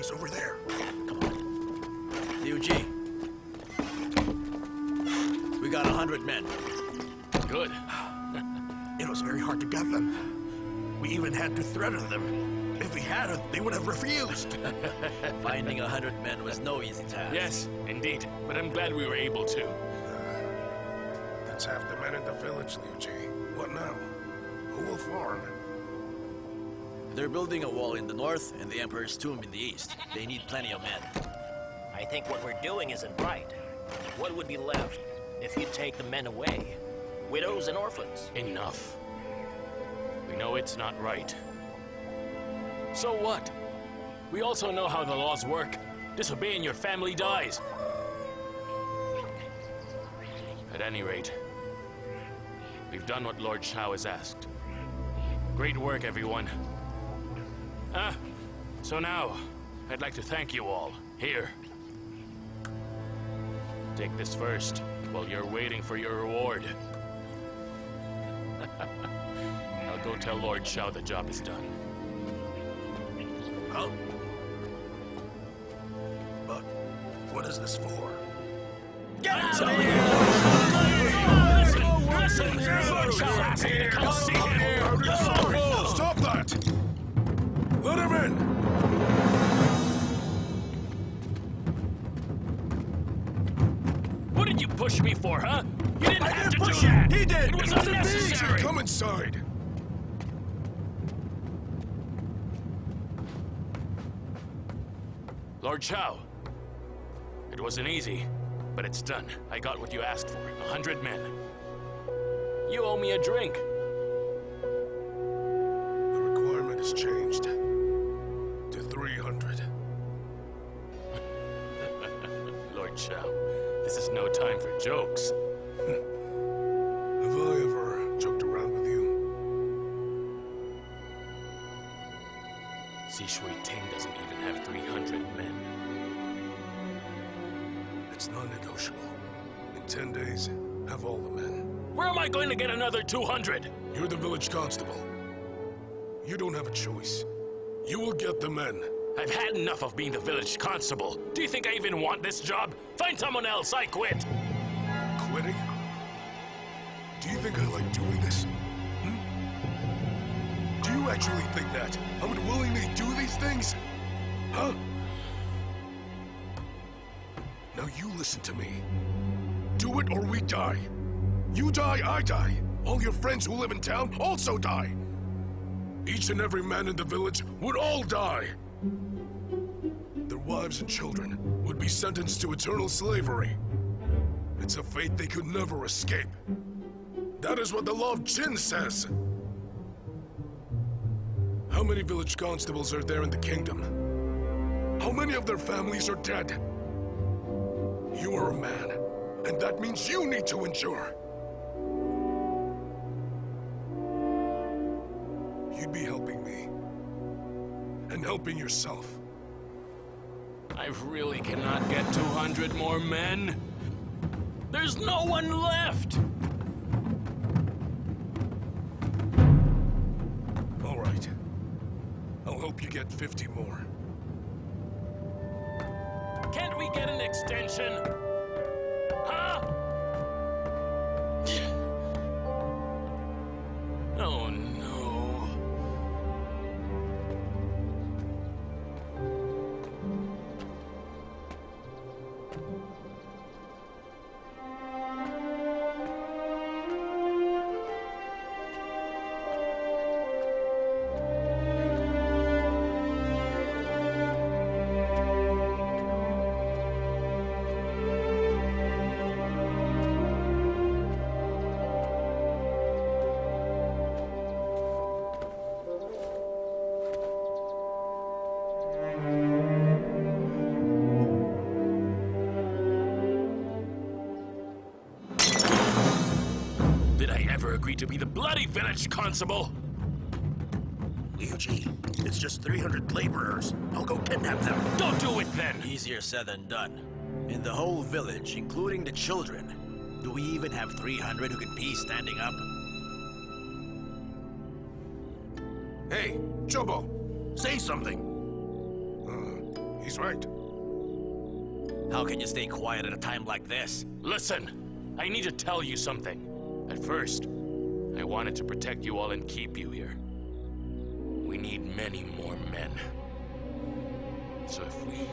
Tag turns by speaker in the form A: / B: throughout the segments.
A: is over there.
B: Come on. Liu Ji. We got 100 men.
C: Good.
A: It was very hard to get them. We even had to threaten them. If we hadn't, they would have refused.
B: Finding 100 men was no easy task.
C: Yes, indeed. But I'm glad we were able to.
A: That's half the men in the village, Liu Ji. What now? Who will farm?
B: They're building a wall in the north and the Emperor's tomb in the east. They need plenty of men.
D: I think what we're doing isn't right. What would be left if you take the men away? Widows and orphans.
C: Enough. We know it's not right. So what? We also know how the laws work. Disobeying your family dies. At any rate, we've done what Lord Shao has asked. Great work, everyone. So now, I'd like to thank you all. Here. Take this first, while you're waiting for your reward. I'll go tell Lord Shao the job is done.
A: Huh? But what is this for?
B: Get out of here!
C: Listen! Lord Shao asked me to come see him!
A: Stop that! Let him in!
C: What did you push me for, huh? You didn't have to
A: push
C: do that!
A: He did!
C: It was unnecessary!
A: Come inside!
C: Lord Shao, it wasn't easy, but it's done. I got what you asked for, 100 men. You owe me a drink.
A: The requirement has changed to 300.
C: Lord Shao, this is no time for jokes.
A: Have I ever joked around with you?
C: Shui Ting doesn't even have 300 men.
A: It's non-negotiable. In 10 days, have all the men.
C: Where am I going to get another 200?
A: You're the village constable. You don't have a choice. You will get the men.
C: I've had enough of being the village constable. Do you think I even want this job? Find someone else, I quit.
A: You're quitting? Do you think I like doing this? Do you actually think that I would willingly do these things? Huh? Now you listen to me. Do it or we die. You die, I die. All your friends who live in town also die. Each and every man in the village would all die. Their wives and children would be sentenced to eternal slavery. It's a fate they could never escape. That is what the law of Qin says. How many village constables are there in the kingdom? How many of their families are dead? You are a man, and that means you need to endure. You'd be helping me, and helping yourself.
C: I really cannot get 200 more men. There's no one left.
A: All right. I'll help you get 50 more.
C: Can't we get an extension? Huh? Oh no. To be the bloody village constable.
A: Liu Ji, it's just 300 laborers. I'll go kidnap them.
C: Don't do it then.
B: Easier said than done. In the whole village, including the children, do we even have 300 who can pee standing up?
A: Hey, Chobo, say something. He's right.
B: How can you stay quiet at a time like this?
C: Listen, I need to tell you something. At first, I wanted to protect you all and keep you here. We need many more men. So if we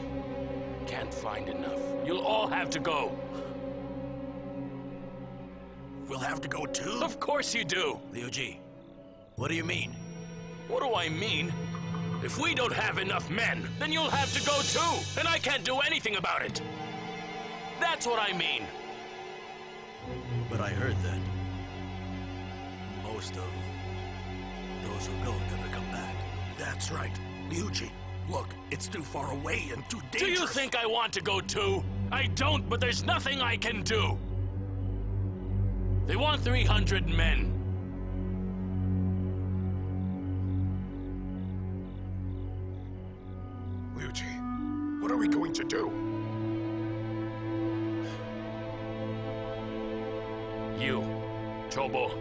C: can't find enough, you'll all have to go.
B: We'll have to go too?
C: Of course you do.
B: Liu Ji, what do you mean?
C: What do I mean? If we don't have enough men, then you'll have to go too, and I can't do anything about it. That's what I mean.
B: But I heard that most of those who go never come back.
E: That's right. Liu Ji, look, it's too far away and too dangerous.
C: Do you think I want to go too? I don't, but there's nothing I can do. They want 300 men.
A: Liu Ji, what are we going to do?
C: You, Chobo.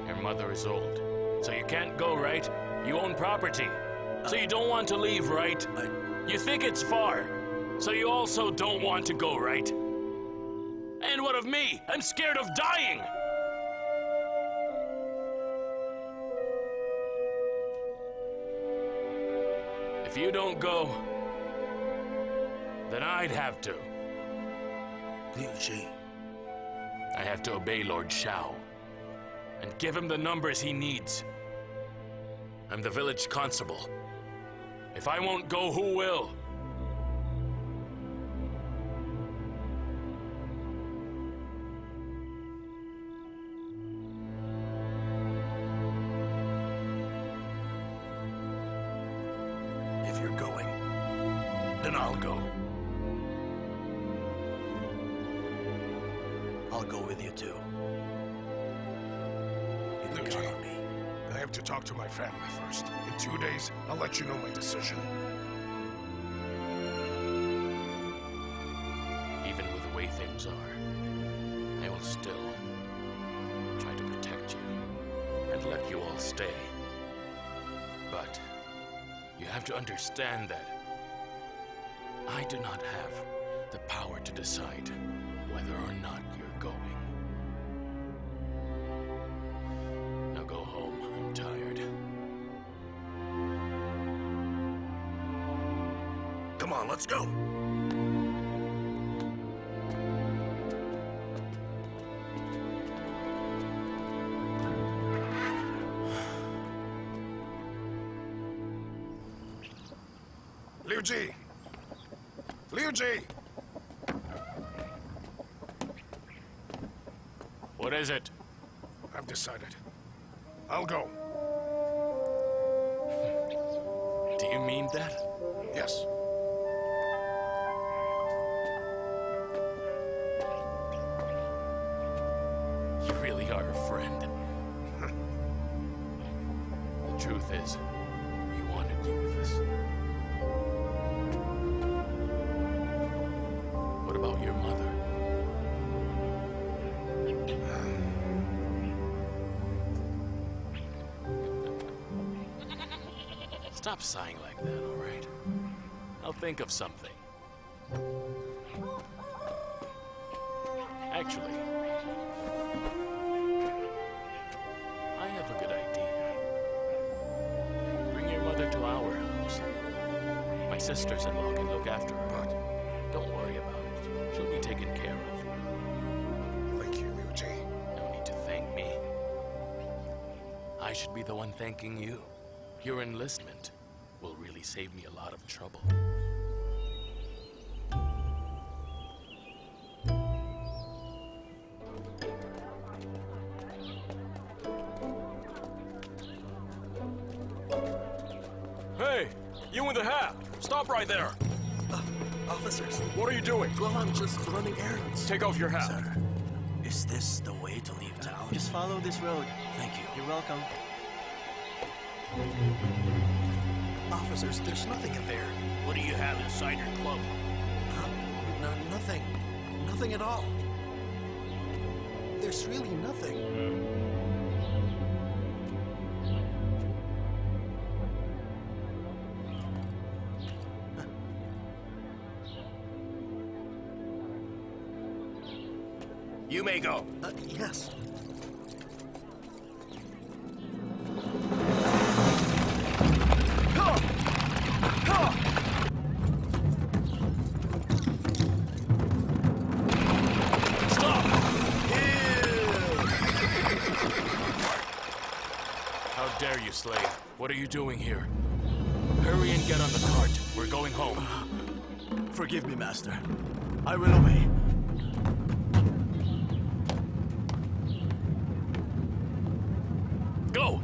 C: Your mother is old, so you can't go, right? You own property, so you don't want to leave, right? You think it's far, so you also don't want to go, right? And what of me? I'm scared of dying! If you don't go, then I'd have to.
E: Liu Ji.
C: I have to obey Lord Shao and give him the numbers he needs. I'm the village constable. If I won't go, who will?
E: If you're going, then I'll go.
B: I'll go with you too. You can
A: Liu
B: count
A: Ji,
B: on me.
A: I have to talk to my family first. In 2 days, I'll let you know my decision.
C: Even with the way things are, I will still try to protect you and let you all stay. But you have to understand that I do not have the power to decide whether or not you're going. Now go home. I'm tired.
E: Come on, let's go.
A: Liu Ji! Liu Ji!
C: What is it?
A: I've decided. I'll go.
C: Do you mean that?
A: Yes.
C: You really are a friend. The truth is, we wanted you with us. What about your mother? Stop sighing like that, all right? I'll think of something. Actually, I have a good idea. Bring your mother to our house. My sisters-in-law can look after her, but don't worry about it. She'll be taken care of.
A: Thank you, Liu Ji.
C: No need to thank me. I should be the one thanking you. Your enlistment will really save me a lot of trouble.
F: Hey, you in the hat! Stop right there!
E: Officers,
F: What are you doing?
E: well, I'm just running errands.
F: Take off your hat.
B: Sir, is this the way to leave town?
G: Just follow this road.
B: Thank you.
G: You're welcome.
E: Officers, there's nothing in there.
D: What do you have inside your cloak?
E: Nothing. Nothing at all. There's really nothing.
D: You may go.
E: Yes.
C: How dare you, slave? What are you doing here? Hurry and get on the cart. We're going home.
B: Forgive me, master. I will obey.
C: Go!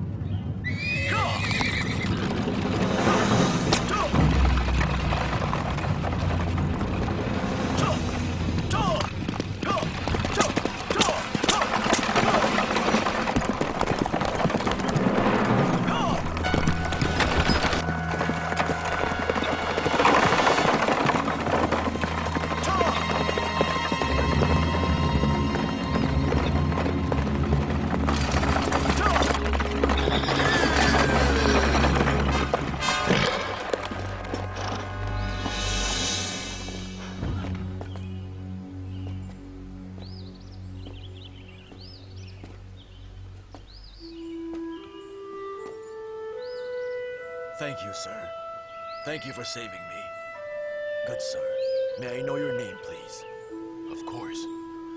B: Thank you, sir. Thank you for saving me. Good sir. May I know your name, please?
C: Of course.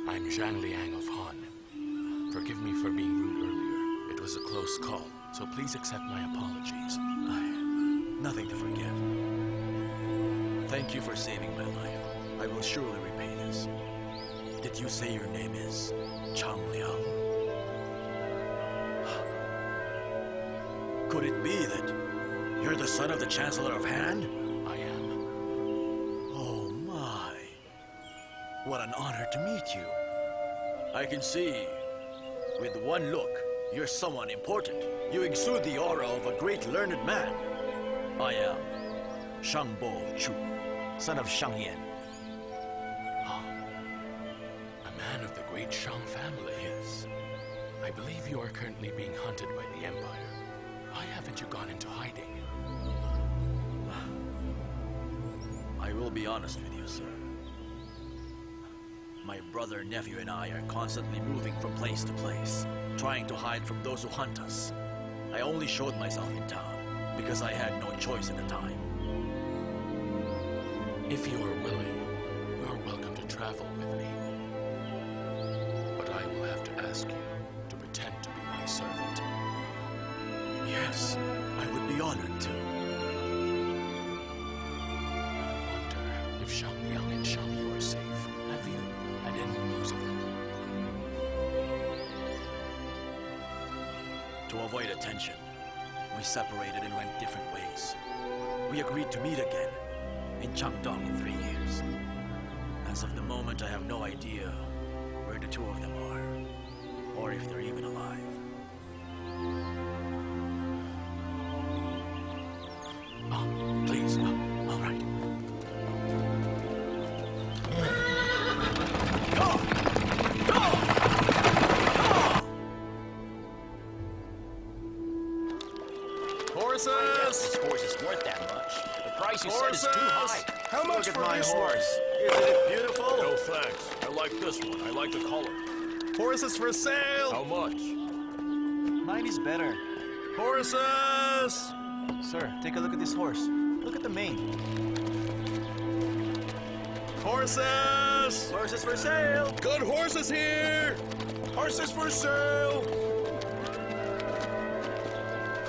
C: I'm Zhang Liang of Han. Forgive me for being rude earlier. It was a close call, so please accept my apologies.
B: Nothing to forgive. Thank you for saving my life. I will surely repay this. Did you say your name is Chang Liang? Could it be that you're the son of the Chancellor of Han?
C: I am.
B: Oh my. What an honor to meet you. I can see, with one look, you're someone important. You exude the aura of a great learned man. I am Shangbo Chu, son of Xiang Yan.
C: A man of the great Shang family.
B: Yes.
C: I believe you are currently being hunted by the Empire. Why haven't you gone into hiding?
B: I will be honest with you, sir. My brother, nephew, and I are constantly moving from place to place, trying to hide from those who hunt us. I only showed myself in town because I had no choice at the time.
C: If you are willing, you are welcome to travel with me. But I will have to ask you to pretend to be my servant.
B: Yes, I would be honored to.
C: I wonder if Shang Liang and Xiang Yu are safe. Have you had any news of them?
B: To avoid attention, we separated and went different ways. We agreed to meet again in Changdong in 3 years. As of the moment, I have no idea where the two of them are, or if they're even alive. Please, all right.
F: Horses!
D: This horse is worth that much. The price you said is too high.
F: How much
B: Look
F: for
B: at my
F: this
B: horse. Isn't it beautiful?
F: No thanks. I like this one. I like the color. Horses for sale! How much?
G: Mine is better.
F: Horses!
G: Sir, take a look at this horse. Look at the mane.
F: Horses!
B: Horses for sale!
F: Good horses here! Horses for sale!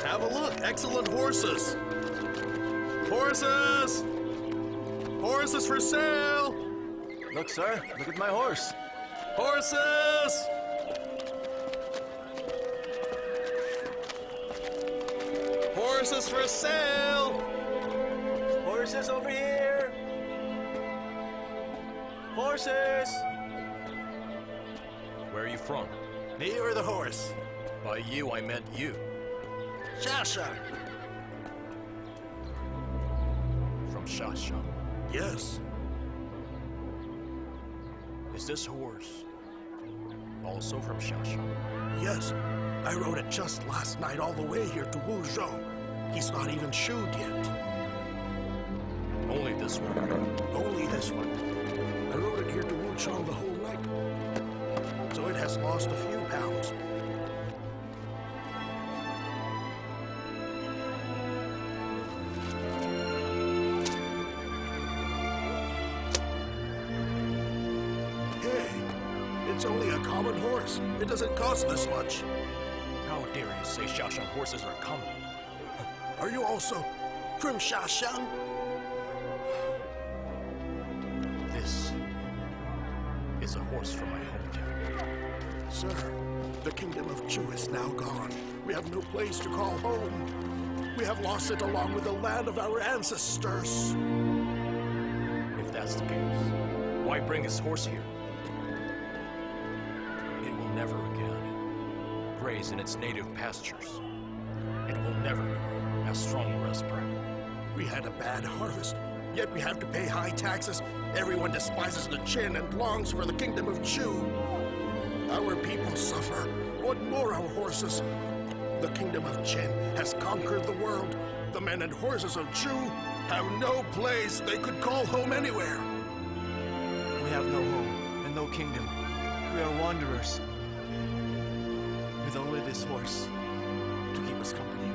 F: Have a look. Excellent horses. Horses! Horses for sale!
G: Look, sir, look at my horse.
F: Horses! Horses for sale!
G: Horses over here. Horses.
F: Where are you from?
E: Me or the horse?
F: By you, I meant you.
E: Shasha.
F: From Shasha.
E: Yes.
F: Is this horse also from Shasha?
E: Yes. I rode it just last night all the way here to Wuzhou. He's not even shoed yet.
F: Only this one.
E: Only this one. I rode it here to Wuzhou the whole night. cost a few pounds. Hey, it's only a common horse. It doesn't cost this much.
F: How dare you say Xiaoshan horses are common?
E: Are you also from Xiaoshan?
F: This is a horse from my hometown.
E: Sir, the kingdom of Chu is now gone. We have no place to call home. We have lost it along with the land of our ancestors.
F: If that's the case, why bring this horse here? It will never again graze in its native pastures. It will never have strong breastbone.
E: We had a bad harvest, yet we have to pay high taxes. Everyone despises the Qin and longs for the kingdom of Chu. Our people suffer. What more our horses? The kingdom of Qin has conquered the world. The men and horses of Chu have no place they could call home anywhere.
G: We have no home and no kingdom. We are wanderers. With only this horse to keep us company.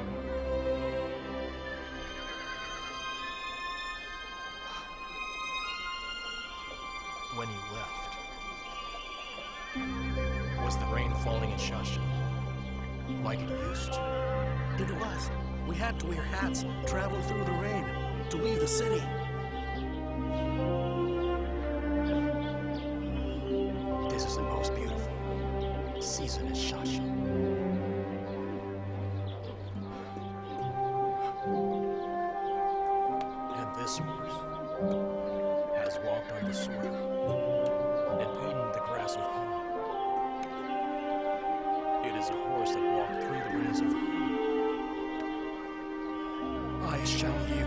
F: When you left, was the rain falling in Xiaoshan like it used to?
E: It was. We had to wear hats, travel through the rain, to leave the city.
F: This is the most beautiful season in Xiaoshan. And this horse has walked on the soil and eaten the grass of home. It is a horse that walked through the rays of home. I, Xiang Yu,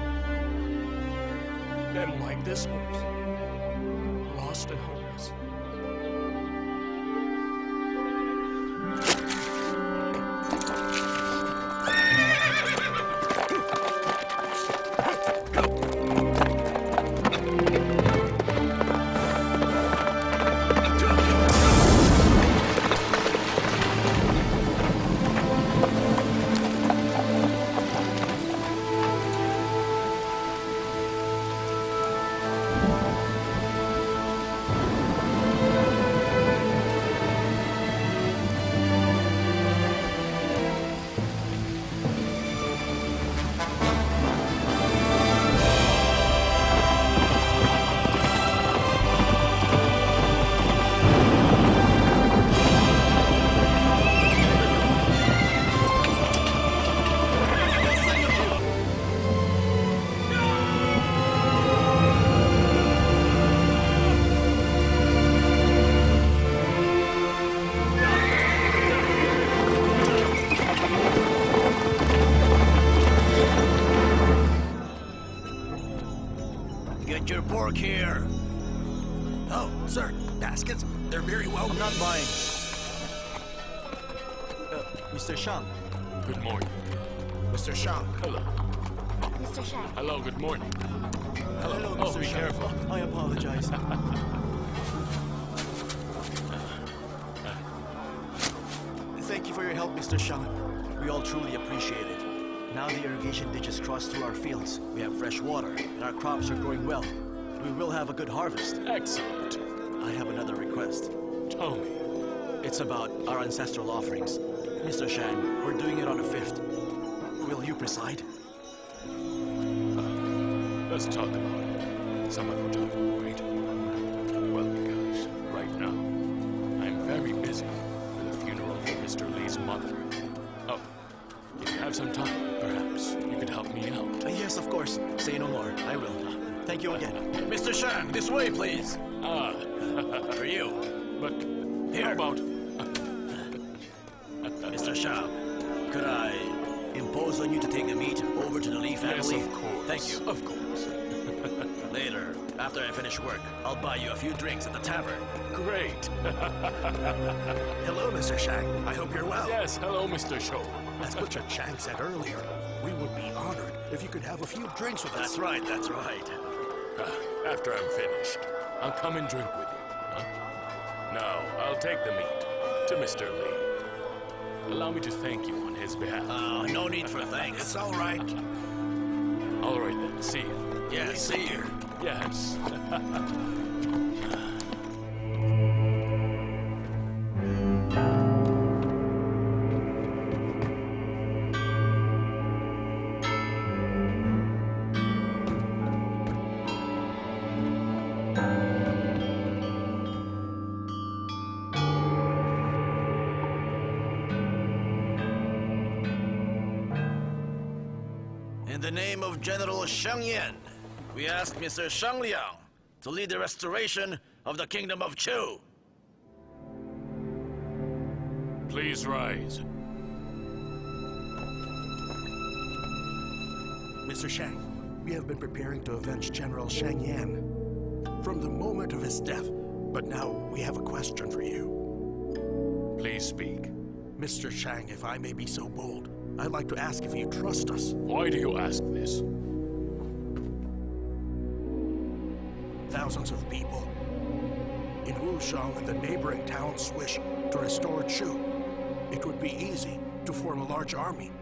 F: am like this horse, lost and homeless.
B: Get your pork here.
E: Oh, sir, baskets? They're very well.
G: I'm not buying. Mr. Shang.
C: Good morning.
E: Mr. Shang.
C: Hello.
H: Mr. Shang.
C: Hello, good morning.
G: Hello,
C: Oh,
G: Mr.
C: be
G: Shang.
C: careful.
G: I apologize. Thank you for your help, Mr. Shang. We all truly appreciate it. Now the irrigation ditches cross through our fields. We have fresh water, and our crops are growing well. We will have a good harvest.
C: Excellent.
G: I have another request.
C: Tell me.
G: It's about our ancestral offerings. Mr. Shang, we're doing it on the 5th. Will you preside?
C: Let's talk about it. Some other time, right? Well, because right now, I'm very busy with a funeral for Mr. Li's mother. Oh, if you have some time, perhaps you could help me out.
G: Yes, of course. Say no more. I will. Thank you again.
B: Mr. Shang, this way, please.
C: Ah,
B: For you.
C: but
B: Here.
C: how about...
B: Mr. Shang, could I impose on you to take the meat over to the Li family?
C: Yes, of course.
B: Thank you.
C: Of course.
B: Later, after I finish work, I'll buy you a few drinks at the tavern.
C: Great.
E: Hello, Mr. Shang. I hope you're well.
C: Yes, hello, Mr. Shou.
E: As Butcher Chang said earlier, we would be honored if you could have a few drinks with us.
B: That's right, that's right.
C: After I'm finished, I'll come and drink with you. Huh? Now, I'll take the meat to Mr. Li. Allow me to thank you on his behalf.
B: No need for thanks.
E: It's all right.
C: All right then, see you.
B: Yeah, see you.
C: Yes.
B: In the name of General Xiang Yan, we ask Mr. Shang Liang to lead the restoration of the Kingdom of Chu.
C: Please rise.
E: Mr. Shang, we have been preparing to avenge General Shang Yan from the moment of his death, but now we have a question for you.
C: Please speak.
E: Mr. Shang, if I may be so bold, I'd like to ask if you trust us.
C: Why do you ask this?
E: Thousands of people in Wushang and the neighboring towns wish to restore Chu. It would be easy to form a large army.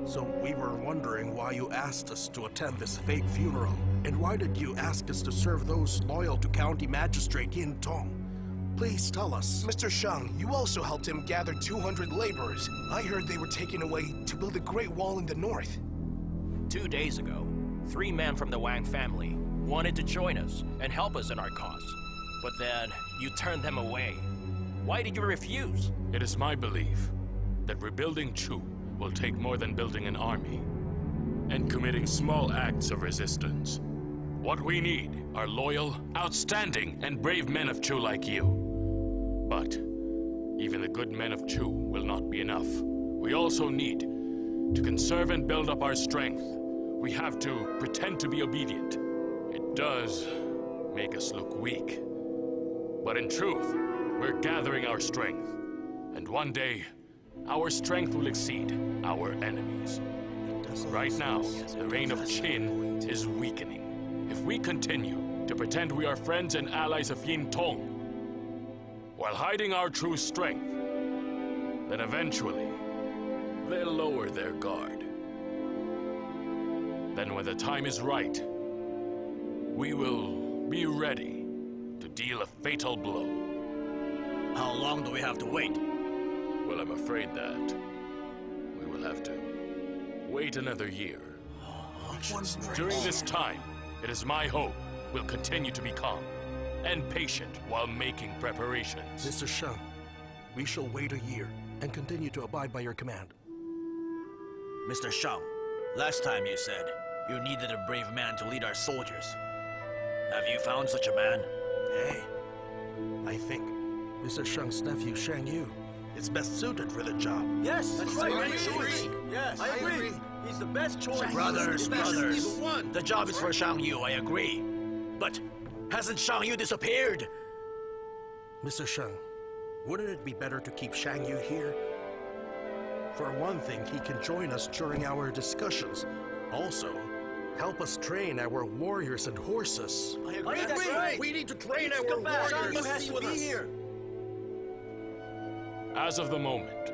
E: So we were wondering why you asked us to attend this fake funeral, and why did you ask us to serve those loyal to County Magistrate Yin Tong? Please tell us.
I: Mr. Shang, you also helped him gather 200 laborers. I heard they were taken away to build a great wall in the north.
D: 2 days ago, 3 men from the Wang family wanted to join us and help us in our cause. But then, you turned them away. Why did you refuse?
C: It is my belief that rebuilding Chu will take more than building an army and committing small acts of resistance. What we need are loyal, outstanding, and brave men of Chu like you. But even the good men of Chu will not be enough. We also need to conserve and build up our strength. We have to pretend to be obedient. It does make us look weak. But in truth, we're gathering our strength. And one day, our strength will exceed our enemies. Right now, the reign of Qin is weakening. If we continue to pretend we are friends and allies of Yin Tong, while hiding our true strength, then eventually, they'll lower their guard. Then when the time is right, we will be ready to deal a fatal blow.
B: How long do we have to wait?
C: Well, I'm afraid that we will have to wait another year. During this time, it is my hope we'll continue to be calm and patient while making preparations.
E: Mr. Shang, we shall wait a year and continue to abide by your command.
B: Mr. Shang, last time you said you needed a brave man to lead our soldiers. Have you found such a man?
E: Hey, I think Mr. Shang's nephew, Xiang Yu, is best suited for the job.
G: Yes, that's right.
E: I agree.
G: Yes, I agree. He's the best choice.
B: Brothers, the job is for Xiang Yu, I agree. But hasn't Xiang Yu disappeared?
E: Mr. Shang, wouldn't it be better to keep Xiang Yu here? For one thing, he can join us during our discussions. Also, help us train our warriors and horses.
G: I agree. That's right.
E: We need to train our
G: Come back.
E: warriors.
G: Xiang Yu has to be here.
C: As of the moment,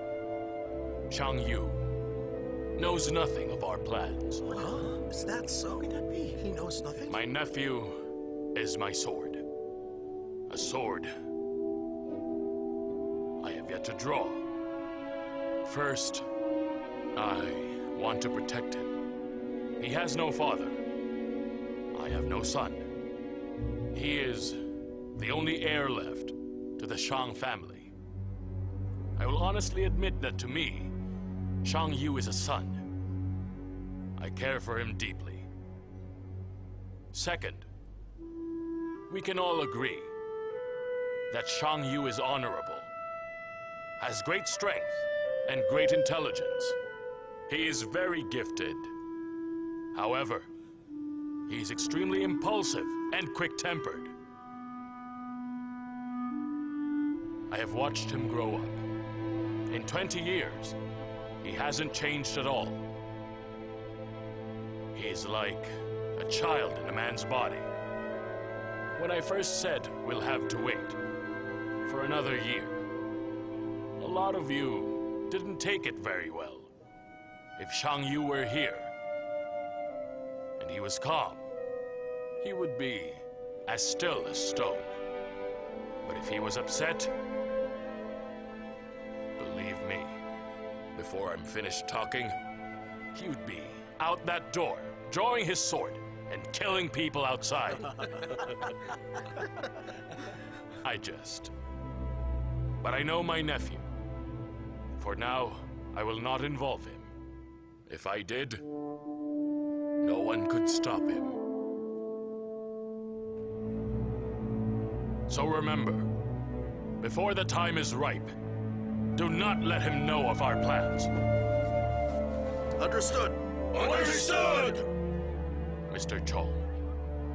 C: Xiang Yu knows nothing of our plans.
E: Is that so? He knows nothing?
C: My nephew is my sword. A sword I have yet to draw. First, I want to protect him. He has no father. I have no son. He is the only heir left to the Shang family. I will honestly admit that to me, Xiang Yu is a son. I care for him deeply. Second, we can all agree that Xiang Yu is honorable, has great strength and great intelligence. He is very gifted. However, he's extremely impulsive and quick-tempered. I have watched him grow up. In 20 years, he hasn't changed at all. He's like a child in a man's body. When I first said we'll have to wait, for another year. A lot of you didn't take it very well. If Xiang Yu were here, and he was calm, he would be as still as stone. But if he was upset, believe me, before I'm finished talking, he would be out that door, drawing his sword, and killing people outside. I jest. But I know my nephew. For now, I will not involve him. If I did, no one could stop him. So remember, before the time is ripe, do not let him know of our plans.
E: Understood.
A: Understood!
C: Mr. Chong,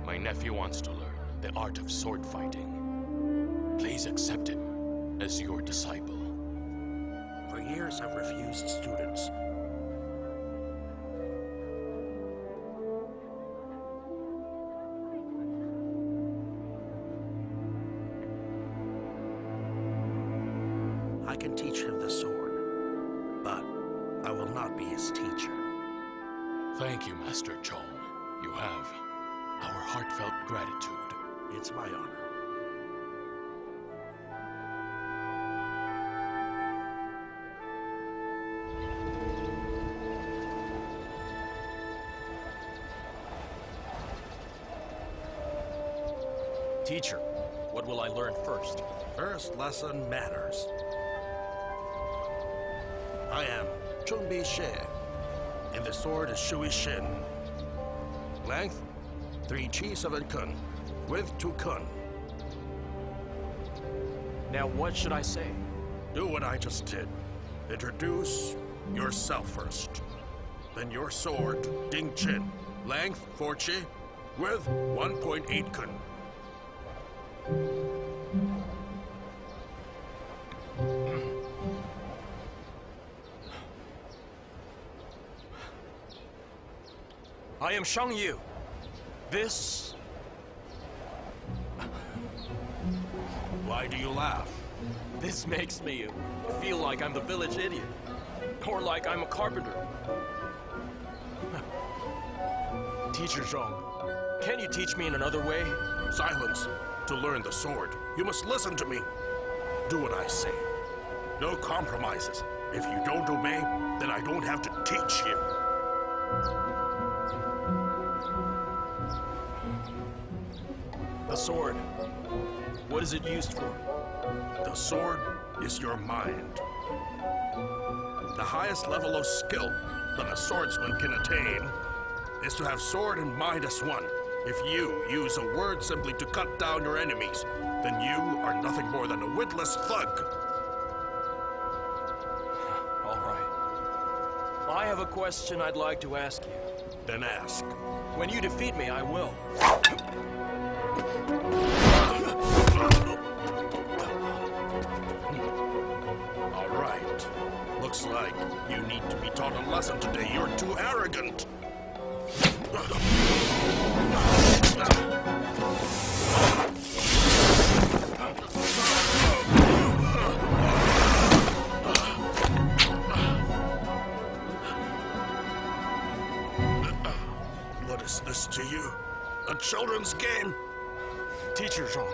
C: my nephew wants to learn the art of sword fighting. Please accept him as your disciple.
E: For years I've refused students. I can teach him the sword, but I will not be his teacher.
C: Thank you, Master Chong. You have our heartfelt gratitude.
E: It's my honor.
D: Teacher, what will I learn first?
E: First lesson, manners. I am Chunbi She, and the sword is Shui Shin. Length, 3 chi 7 kun, width 2 kun.
D: Now what should I say?
E: Do what I just did. Introduce yourself first. Then your sword, Ding Chin. Length, 4 chi, width 1.8 kun.
D: I am Xiang Yu. This...
E: Why do you laugh?
D: This makes me feel like I'm the village idiot. Or like I'm a carpenter. Teacher Zhong, can you teach me in another way?
E: Silence. To learn the sword, you must listen to me. Do what I say. No compromises. If you don't obey, then I don't have to teach you.
D: The sword. What is it used for?
E: The sword is your mind. The highest level of skill that a swordsman can attain is to have sword and mind as one. If you use a word simply to cut down your enemies, then you are nothing more than a witless thug.
D: All right. I have a question I'd like to ask you.
E: Then ask.
D: When you defeat me, I will.
E: All right. Looks like you need to be taught a lesson today. You're too arrogant. What is this to you? A children's game?
D: Teacher Zhong,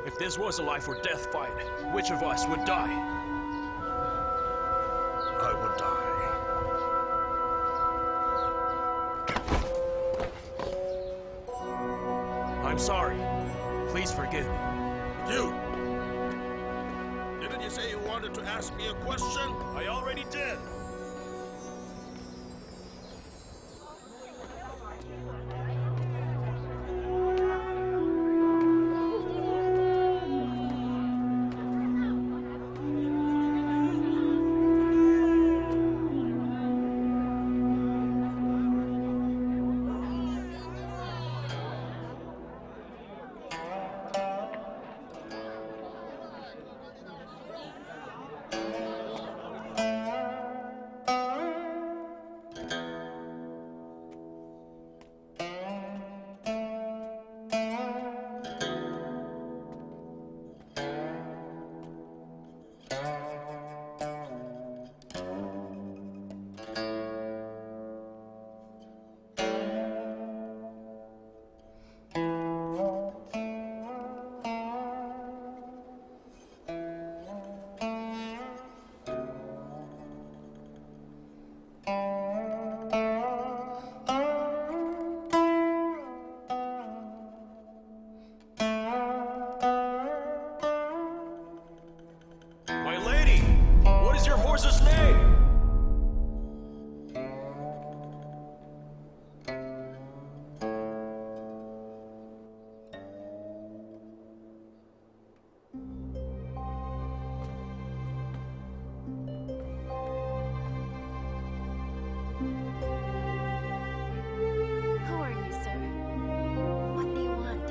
D: if this was a life or death fight, which of us would die?
E: I would die.
D: I'm sorry. Please forgive me.
E: You! Didn't you say you wanted to ask me a question?
D: I already did. horse's name?
H: Who are you, sir? What do you want?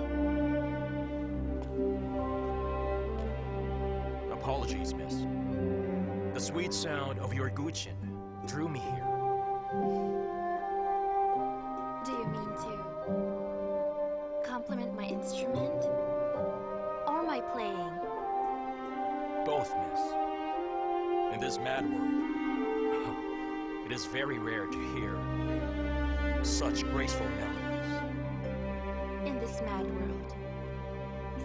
D: Apologies, miss. The sweet sound of your Guchin drew me here.
H: Do you mean to compliment my instrument? Or my playing?
D: Both, miss. In this mad world, it is very rare to hear such graceful melodies.
H: In this mad world,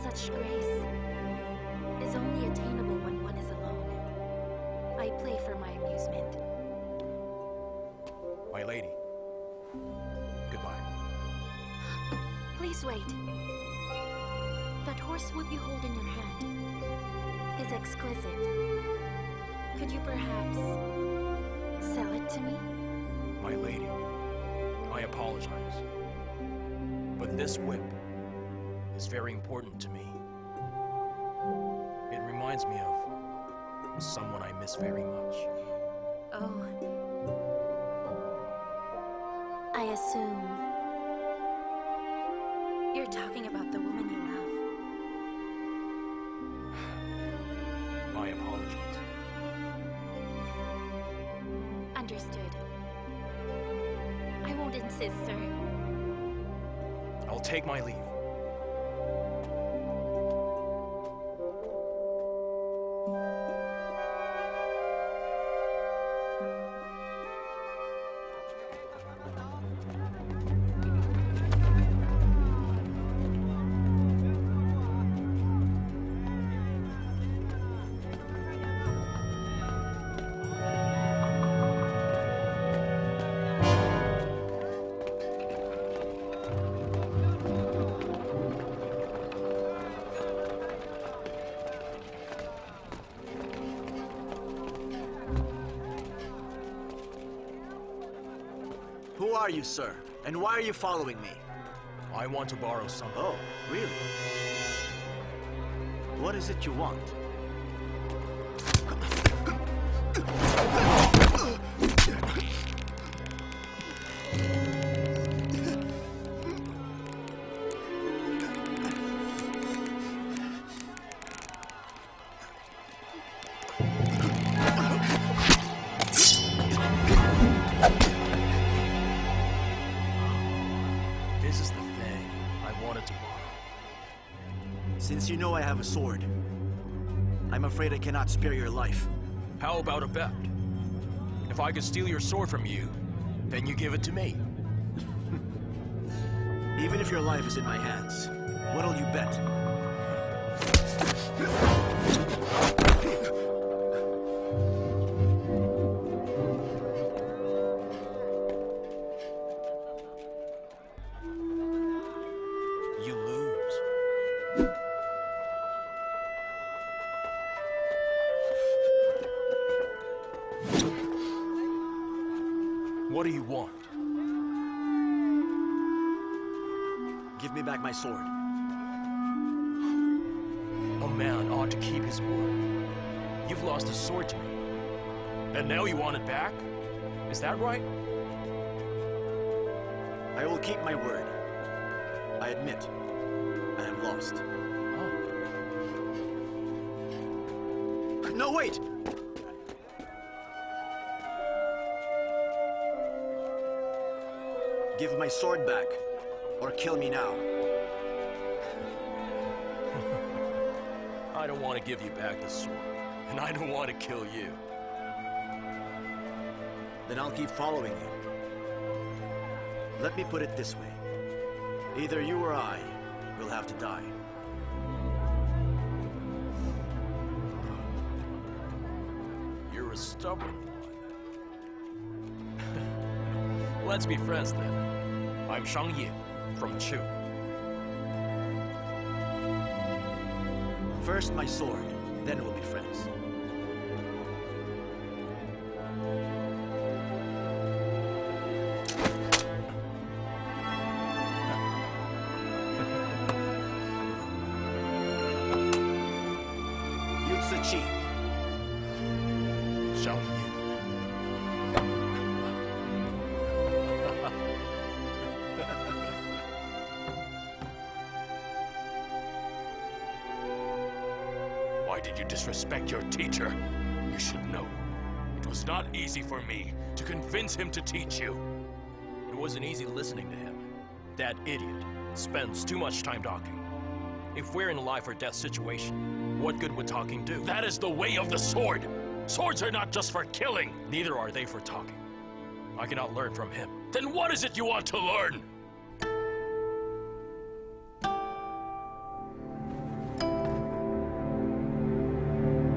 H: such grace is only attainable when one is alone. I play for my amusement.
D: My lady, goodbye.
H: Please wait. That horsewood you hold in your hand is exquisite. Could you perhaps sell it to me?
D: My lady, I apologize. But this whip is very important to me. It reminds me of someone I miss very much.
H: Oh. I assume you're talking about the woman you love.
D: My apologies.
H: Understood. I won't insist, sir.
D: I'll take my leave.
G: Who are you, sir? And why are you following me?
D: I want to borrow something.
G: Oh, really? What is it you want?
D: This is the thing I wanted to borrow.
G: Since you know I have a sword, I'm afraid I cannot spare your life.
D: How about a bet? If I could steal your sword from you, then you give it to me.
G: Even if your life is in my hands, what'll you bet?
D: You lose. What do you want?
G: Give me back my sword.
D: A man ought to keep his word. You've lost a sword to me. And now you want it back? Is that right?
G: I will keep my word. I admit, I have lost.
D: Oh.
G: No, wait! Give my sword back, or kill me now.
D: I don't want to give you back the sword. And I don't want to kill you.
G: Then I'll keep following you. Let me put it this way. Either you or I will have to die.
D: You're a stubborn one. Let's be friends then. I'm Xiang Yu from Chu.
G: First my sword, then we'll be friends.
F: Xiang Yu.
C: Why did you disrespect your teacher? You should know. It was not easy for me to convince him to teach you.
D: It wasn't easy listening to him. That idiot spends too much time talking. If we're in a life or death situation, what good would talking do?
C: That is the way of the sword. Swords are not just for killing.
D: Neither are they for talking. I cannot learn from him.
C: Then what is it you want to learn?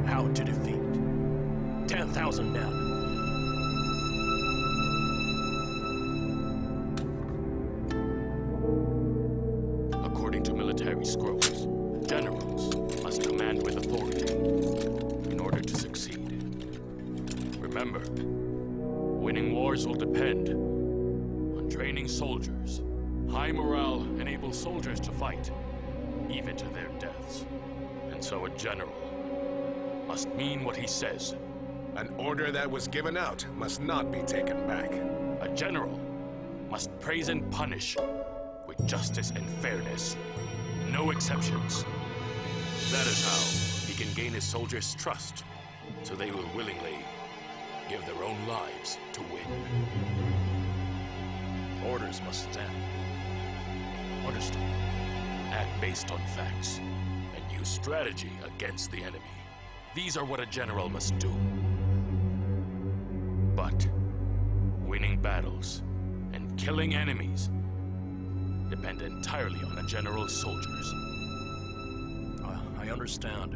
D: How to defeat 10,000 men.
C: According to military scrolls, generals must command with authority in order to succeed. Remember, winning wars will depend on training soldiers. High morale enables soldiers to fight, even to their deaths. And so a general must mean what he says.
I: An order that was given out must not be taken back.
C: A general must praise and punish with justice and fairness. No exceptions. That is how he can gain his soldiers' trust, so they will willingly give their own lives to win.
D: Orders must stand. Understood.
C: Act based on facts and use strategy against the enemy. These are what a general must do. But winning battles and killing enemies depend entirely on a general's soldiers.
D: I understand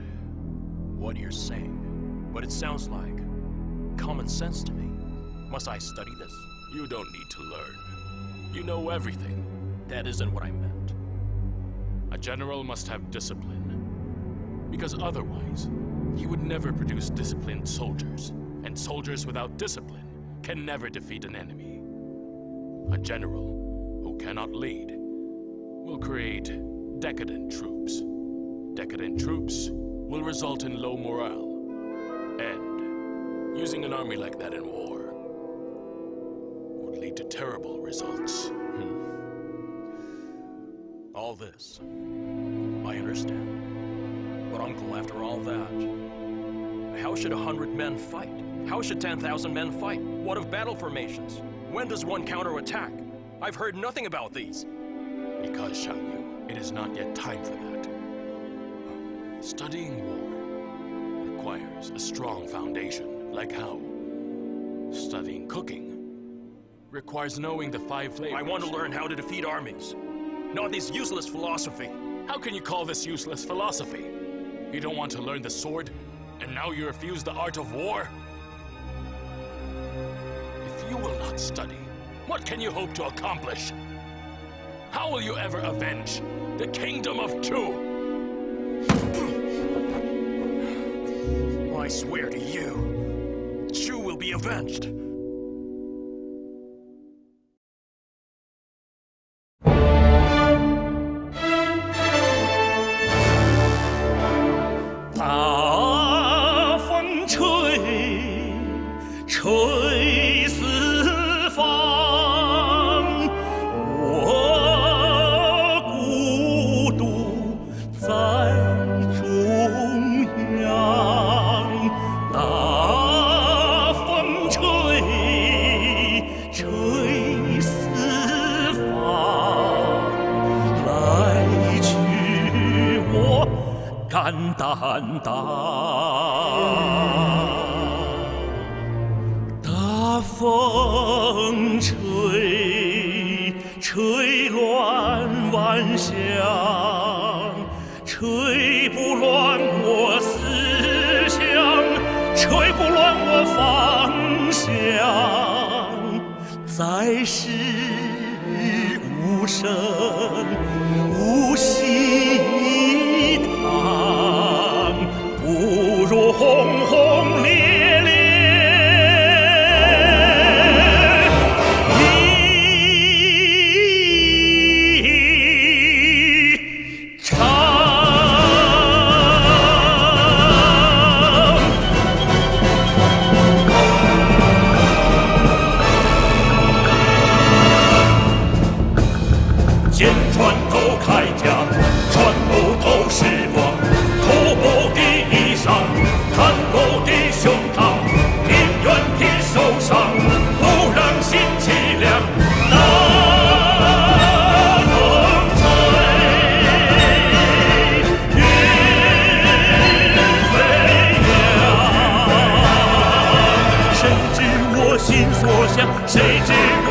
D: what you're saying, but it sounds like common sense to me. Must I study this?
C: You don't need to learn. You know everything.
D: That isn't what I meant.
C: A general must have discipline, because otherwise he would never produce disciplined soldiers, and soldiers without discipline can never defeat an enemy. A general who cannot lead will create decadent troops. Decadent troops will result in low morale. And using an army like that in war would lead to terrible results.
D: All this, I understand. But Uncle, after all that, how should 100 men fight? How should 10,000 men fight? What of battle formations? When does one counterattack? I've heard nothing about these.
C: Because, Xiang Yu, it is not yet time for that. Studying war requires a strong foundation, like how studying cooking requires knowing the 5 flavors.
D: I want to learn how to defeat armies, not this useless philosophy.
C: How can you call this useless philosophy? You don't want to learn the sword, and now you refuse the art of war? If you will not study, what can you hope to accomplish? How will you ever avenge the kingdom of Chu?
D: I swear to you, Chu will be avenged.
J: 大风吹，吹乱万象，吹不乱我思想，吹不乱我方向。在世无声无息堂，不如轰轰烈烈。想，谁知